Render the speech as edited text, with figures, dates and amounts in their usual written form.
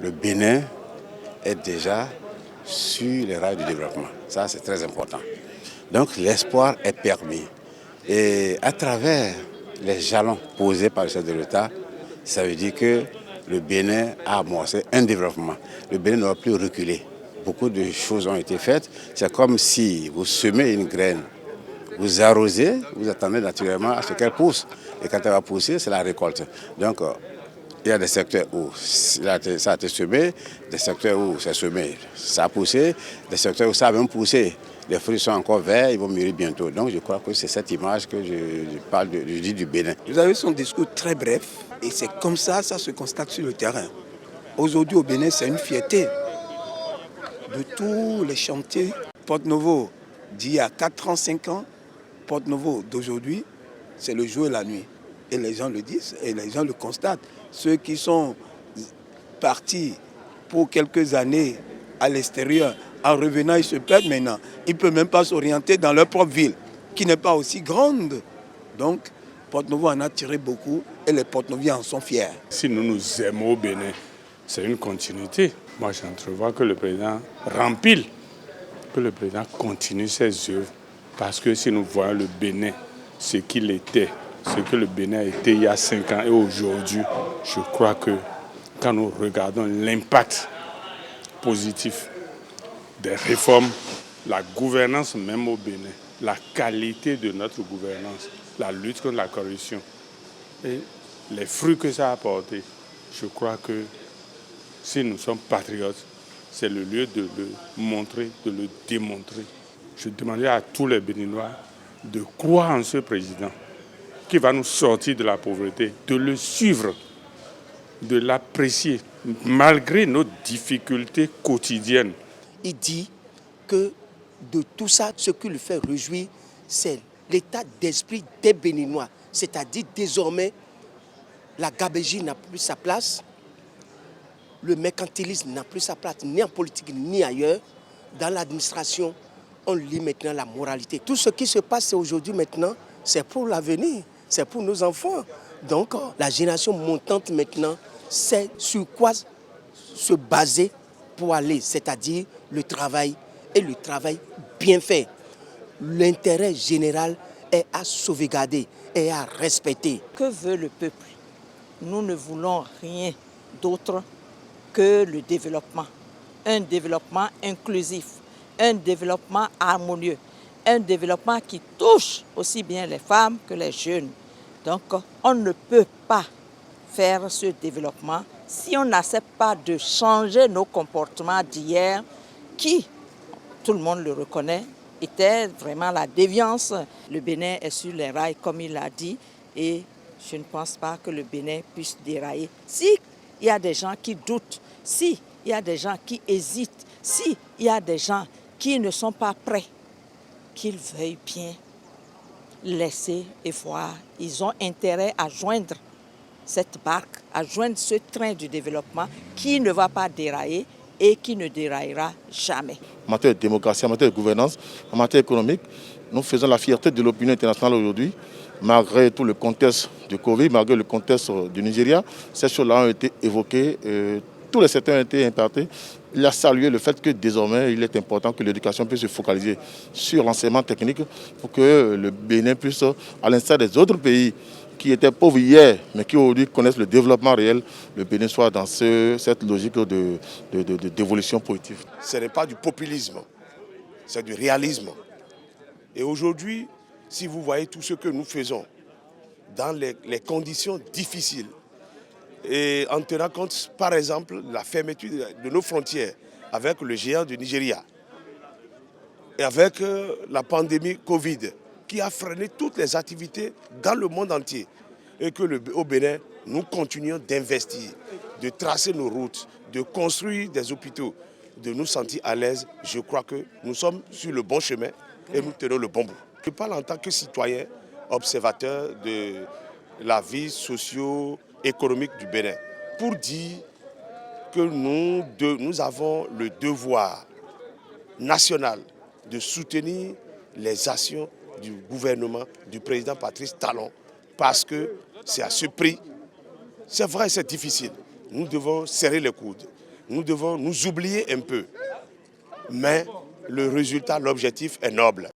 le Bénin est déjà sur les rails du développement. Ça, c'est très important. Donc, l'espoir est permis. Et à travers les jalons posés par le chef de l'État, ça veut dire que le Bénin a amorcé un développement. Le Bénin n'aura plus reculé. Beaucoup de choses ont été faites. C'est comme si vous semez une graine, vous arrosez, vous attendez naturellement à ce qu'elle pousse. Et quand elle va pousser, c'est la récolte. Donc, il y a des secteurs où ça a été semé, des secteurs où c'est semé, ça a poussé, des secteurs où ça a même poussé. Les fruits sont encore verts, ils vont mûrir bientôt. Donc je crois que c'est cette image que je parle, je dis du Bénin. Vous avez son discours très bref et c'est comme ça se constate sur le terrain. Aujourd'hui au Bénin, c'est une fierté de tous les chantiers Porte-Novo d'il y a 4 ans, 5 ans, Porte-Novo d'aujourd'hui, c'est le jour et la nuit. Et les gens le disent et les gens le constatent. Ceux qui sont partis pour quelques années à l'extérieur, en revenant, ils se perdent maintenant. Ils ne peuvent même pas s'orienter dans leur propre ville, qui n'est pas aussi grande. Donc, Porte-Novo en a tiré beaucoup et les Porte-Noviens en sont fiers. Si nous nous aimons au Bénin, c'est une continuité. Moi, j'entrevois que le président rempile, que le président continue ses œuvres. Parce que si nous voyons le Bénin, ce qu'il était, ce que le Bénin a été il y a 5 ans et aujourd'hui, je crois que quand nous regardons l'impact positif des réformes, la gouvernance même au Bénin, la qualité de notre gouvernance, la lutte contre la corruption et les fruits que ça a apporté, je crois que si nous sommes patriotes, c'est le lieu de le montrer, de le démontrer. Je demandais à tous les Béninois de croire en ce président qui va nous sortir de la pauvreté, de le suivre, de l'apprécier, malgré nos difficultés quotidiennes. Il dit que de tout ça, ce qui le fait réjouir, c'est l'état d'esprit des Béninois. C'est-à-dire désormais, la gabégie n'a plus sa place, le mercantilisme n'a plus sa place, ni en politique ni ailleurs. Dans l'administration, on lit maintenant la moralité. Tout ce qui se passe aujourd'hui maintenant, c'est pour l'avenir, c'est pour nos enfants. Donc la génération montante maintenant, c'est sur quoi se baser pour aller, c'est-à-dire le travail et le travail bien fait. L'intérêt général est à sauvegarder et à respecter. Que veut le peuple? Nous ne voulons rien d'autre que le développement. Un développement inclusif, un développement harmonieux, un développement qui touche aussi bien les femmes que les jeunes. Donc on ne peut pas faire ce développement si on n'accepte pas de changer nos comportements d'hier qui, tout le monde le reconnaît, était vraiment la déviance. Le Bénin est sur les rails comme il l'a dit et je ne pense pas que le Bénin puisse dérailler. Si il y a des gens qui doutent, si il y a des gens qui hésitent, si il y a des gens qui ne sont pas prêts, qu'ils veuillent bien laisser et voir. Ils ont intérêt à joindre cette barque, à joindre ce train du développement qui ne va pas dérailler et qui ne déraillera jamais. En matière de démocratie, en matière de gouvernance, en matière économique, nous faisons la fierté de l'opinion internationale aujourd'hui. Malgré tout le contexte du Covid, malgré le contexte du Nigeria, ces choses-là ont été évoquées, tous les secteurs ont été impactés. Il a salué le fait que désormais, il est important que l'éducation puisse se focaliser sur l'enseignement technique pour que le Bénin puisse, à l'instar des autres pays qui étaient pauvres hier, mais qui aujourd'hui connaissent le développement réel, le Bénin soit dans cette logique d'évolution positive. Ce n'est pas du populisme, c'est du réalisme. Et aujourd'hui, si vous voyez tout ce que nous faisons dans les conditions difficiles, et en tenant compte, par exemple, de la fermeture de nos frontières avec le géant du Nigeria et avec la pandémie Covid qui a freiné toutes les activités dans le monde entier et que au Bénin, nous continuons d'investir, de tracer nos routes, de construire des hôpitaux, de nous sentir à l'aise. Je crois que nous sommes sur le bon chemin et nous tenons le bon bout. Je parle en tant que citoyen observateur de la vie socio-économique du Bénin pour dire que nous avons le devoir national de soutenir les actions du gouvernement du président Patrice Talon parce que c'est à ce prix. C'est vrai, c'est difficile. Nous devons serrer les coudes. nous devons nous oublier un peu. Mais le résultat, l'objectif est noble.